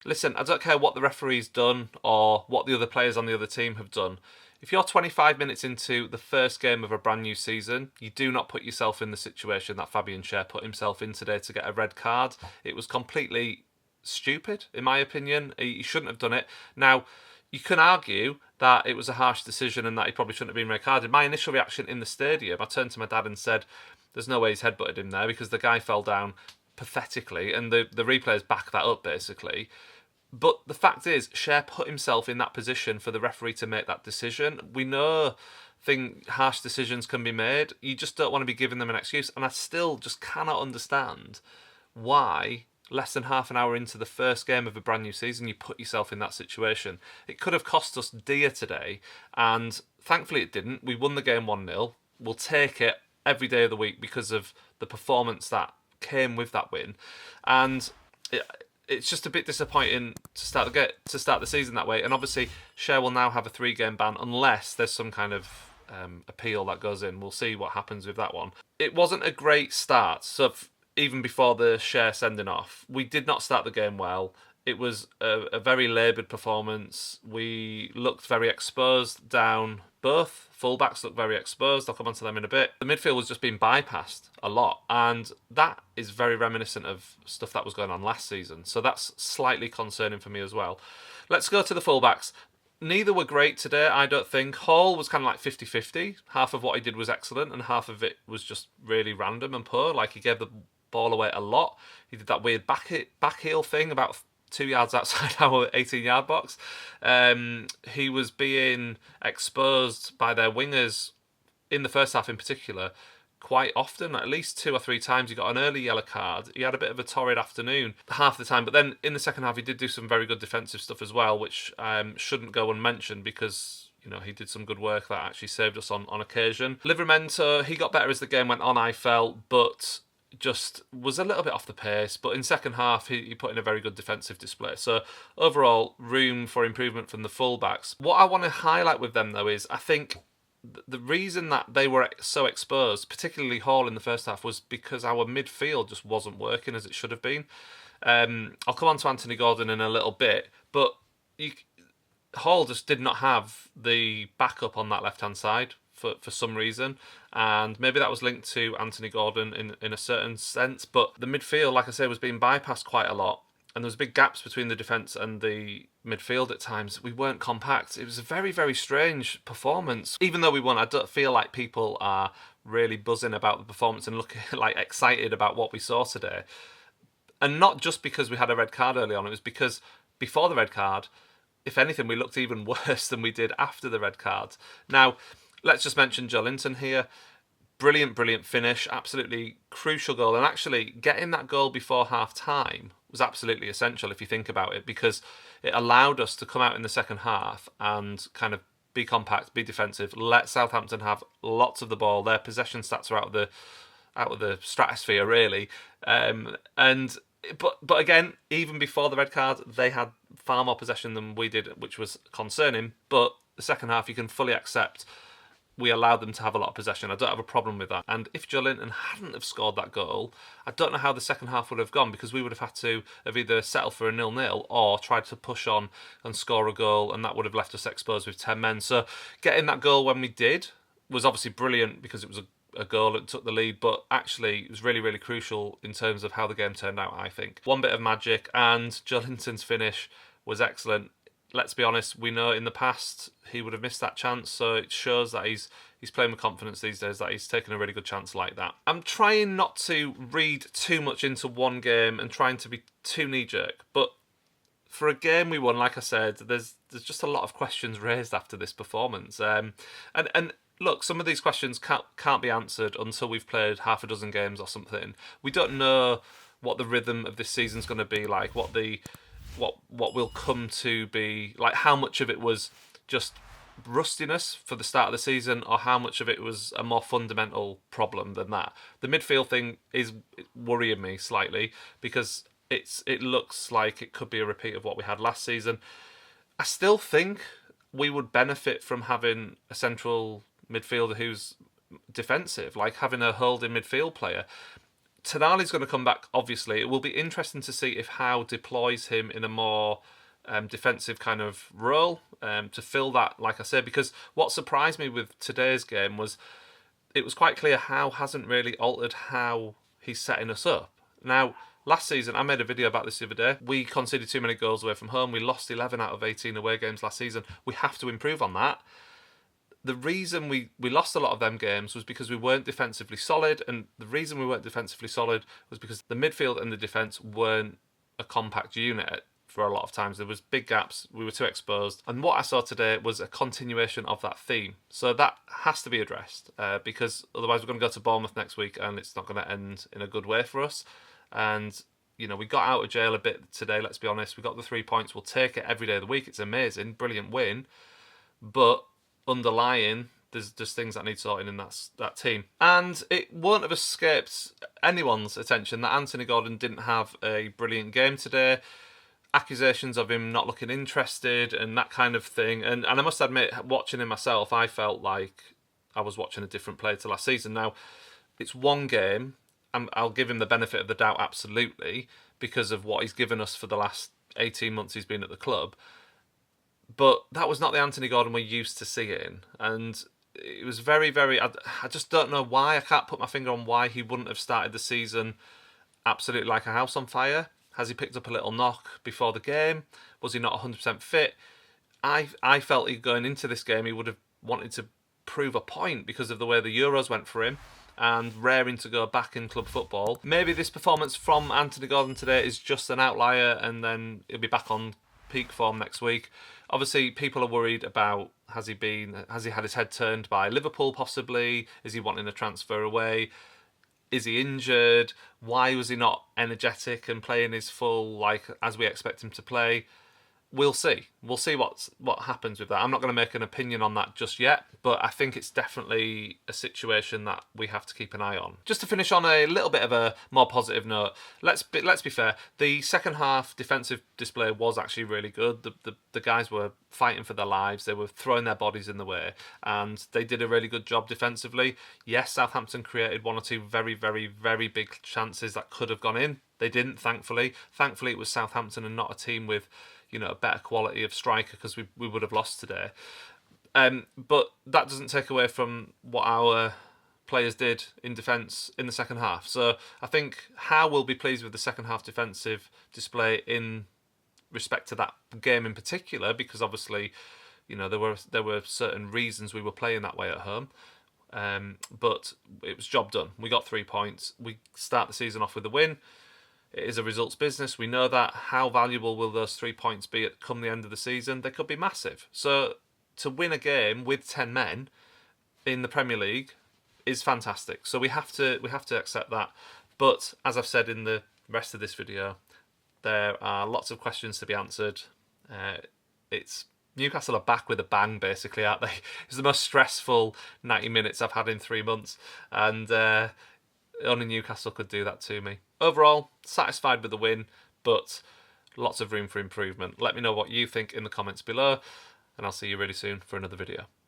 Listen, I don't care what the referee's done or what the other players on the other team have done. If you're 25 minutes into the first game of a brand new season, you do not put yourself in the situation that Fabian Schar put himself in today to get a red card. It was completely stupid, in my opinion. He shouldn't have done it. Now, you can argue that it was a harsh decision and that he probably shouldn't have been red carded. My initial reaction in the stadium, I turned to my dad and said, there's no way he's headbutted him there because the guy fell down pathetically, and the replayers back that up basically. But the fact is, Cher put himself in that position for the referee to make that decision. We know harsh decisions can be made. You just don't want to be giving them an excuse. And I still just cannot understand why, less than half an hour into the first game of a brand new season, you put yourself in that situation. It could have cost us dear today, and thankfully it didn't. We won the game 1-0. We'll take it every day of the week because of the performance that came with that win. And it's just a bit disappointing to start the season that way. And obviously, Cher will now have a 3-game ban unless there's some kind of appeal that goes in. We'll see what happens with that one. It wasn't a great start. So even before the Cher sending off, we did not start the game well. It was a very laboured performance. We looked very exposed down. Both fullbacks looked very exposed. I'll come on to them in a bit. The midfield was just being bypassed a lot, and that is very reminiscent of stuff that was going on last season. So that's slightly concerning for me as well. Let's go to the fullbacks. Neither were great today, I don't think. Hall was kind of like 50-50. Half of what he did was excellent, and half of it was just really random and poor. Like, he gave the ball away a lot. He did that weird back heel thing about 2 yards outside our 18-yard box. He was being exposed by their wingers in the first half in particular quite often. At least 2 or 3 times he got an early yellow card. He had a bit of a torrid afternoon half the time, but then in the second half he did do some very good defensive stuff as well, which shouldn't go unmentioned because he did some good work that actually saved us on occasion. Livramento, he got better as the game went on, I felt, but just was a little bit off the pace. But in second half he put in a very good defensive display. So overall, room for improvement from the fullbacks. What I want to highlight with them though is I think the reason that they were so exposed, particularly Hall in the first half, was because our midfield just wasn't working as it should have been. I'll come on to Anthony Gordon in a little bit, but Hall just did not have the backup on that left-hand side for some reason, and maybe that was linked to Anthony Gordon in a certain sense, but the midfield, like I say, was being bypassed quite a lot, and there was big gaps between the defence and the midfield at times. We weren't compact. It was a very, very strange performance. Even though we won, I don't feel like people are really buzzing about the performance and looking like excited about what we saw today. And not just because we had a red card early on, it was because before the red card, if anything, we looked even worse than we did after the red card. Now, let's just mention Joelinton here. Brilliant, brilliant finish. Absolutely crucial goal. And actually, getting that goal before half-time was absolutely essential if you think about it, because it allowed us to come out in the second half and kind of be compact, be defensive, let Southampton have lots of the ball. Their possession stats are out of the stratosphere, really. But again, even before the red card, they had far more possession than we did, which was concerning. But the second half, you can fully accept we allowed them to have a lot of possession. I don't have a problem with that. And if Joelinton hadn't have scored that goal, I don't know how the second half would have gone, because we would have had to have either settled for a 0-0 or tried to push on and score a goal, and that would have left us exposed with 10 men. So getting that goal when we did was obviously brilliant because it was a goal that took the lead, but actually it was really, really crucial in terms of how the game turned out, I think. One bit of magic, and Joelinton's finish was excellent. Let's be honest, we know in the past he would have missed that chance, so it shows that he's playing with confidence these days, that he's taken a really good chance like that. I'm trying not to read too much into one game and trying to be too knee-jerk, but for a game we won, like I said, there's just a lot of questions raised after this performance. And look, some of these questions can't be answered until we've played half a dozen games or something. We don't know what the rhythm of this season's going to be like, what will come to be like, how much of it was just rustiness for the start of the season, or how much of it was a more fundamental problem than that. The midfield thing is worrying me slightly because it looks like it could be a repeat of what we had last season. I still think we would benefit from having a central midfielder who's defensive, like having a holding midfield player. Tonali's going to come back, obviously. It will be interesting to see if Howe deploys him in a more defensive kind of role to fill that, like I said, because what surprised me with today's game was it was quite clear Howe hasn't really altered how he's setting us up. Now, last season, I made a video about this the other day. We conceded too many goals away from home. We lost 11 out of 18 away games last season. We have to improve on that. The reason we lost a lot of them games was because we weren't defensively solid, and the reason we weren't defensively solid was because the midfield and the defence weren't a compact unit for a lot of times. There was big gaps, we were too exposed, and what I saw today was a continuation of that theme. So that has to be addressed, because otherwise we're going to go to Bournemouth next week and it's not going to end in a good way for us. And you know, we got out of jail a bit today, let's be honest. We got the 3 points, we'll take it every day of the week. It's amazing, brilliant win, but underlying, there's just things that need sorting in that team. And it won't have escaped anyone's attention that Anthony Gordon didn't have a brilliant game today. Accusations of him not looking interested and that kind of thing. And I must admit, watching him myself, I felt like I was watching a different player to last season. Now, it's one game, and I'll give him the benefit of the doubt absolutely, because of what he's given us for the last 18 months he's been at the club. But that was not the Anthony Gordon we're used to seeing. And it was very, very... I just don't know why. I can't put my finger on why he wouldn't have started the season absolutely like a house on fire. Has he picked up a little knock before the game? Was he not 100% fit? I felt he going into this game, he would have wanted to prove a point because of the way the Euros went for him and raring to go back in club football. Maybe this performance from Anthony Gordon today is just an outlier and then he'll be back on peak form next week. Obviously, people are worried about has he had his head turned by Liverpool possibly? Is he wanting a transfer away? Is he injured? Why was he not energetic and playing his full, like, as we expect him to play? We'll see. We'll see what happens with that. I'm not going to make an opinion on that just yet, but I think it's definitely a situation that we have to keep an eye on. Just to finish on a little bit of a more positive note, let's be fair. The second half defensive display was actually really good. The guys were fighting for their lives. They were throwing their bodies in the way, and they did a really good job defensively. Yes, Southampton created one or two very, very, very big chances that could have gone in. They didn't, thankfully. Thankfully, it was Southampton and not a team with, you know, a better quality of striker, because we would have lost today. But that doesn't take away from what our players did in defence in the second half. So I think Howe will be pleased with the second half defensive display in respect to that game in particular, because obviously, you know, there were certain reasons we were playing that way at home. But it was job done. We got 3 points. We start the season off with a win. It is a results business. We know that. How valuable will those 3 points be at come the end of the season? They could be massive. So to win a game with 10 men in the Premier League is fantastic. So we have to accept that. But as I've said in the rest of this video, there are lots of questions to be answered. It's Newcastle are back with a bang, basically, aren't they? It's the most stressful 90 minutes I've had in 3 months, and only Newcastle could do that to me. Overall, satisfied with the win, but lots of room for improvement. Let me know what you think in the comments below, and I'll see you really soon for another video.